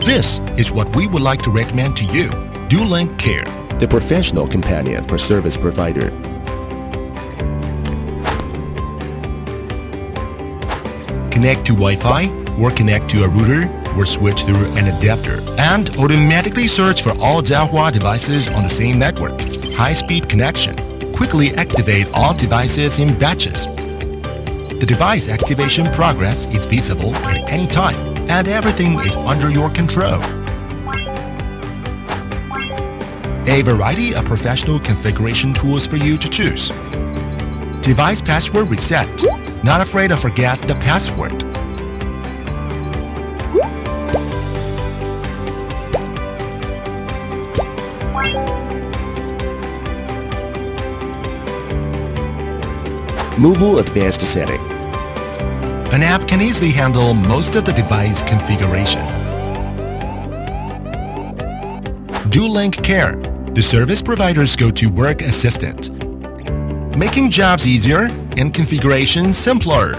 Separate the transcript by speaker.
Speaker 1: This is what we would like to recommend to you. DoLynk Care,
Speaker 2: the professional companion for service provider.
Speaker 1: Connect to Wi-Fi or connect to a router or switch through an adapter and automatically search for all Dahua devices on the same network. High-speed connection. Quickly activate all devices in batches. The device activation progress is visible at any time and everything is under your control. A variety of professional configuration tools for you to choose. Device password reset. Not afraid to forget the password.
Speaker 2: Mobile advanced setting.
Speaker 1: An app can easily handle most of the device configuration. DoLynk Care, the service provider's go-to work assistant, making jobs easier and configuration simpler.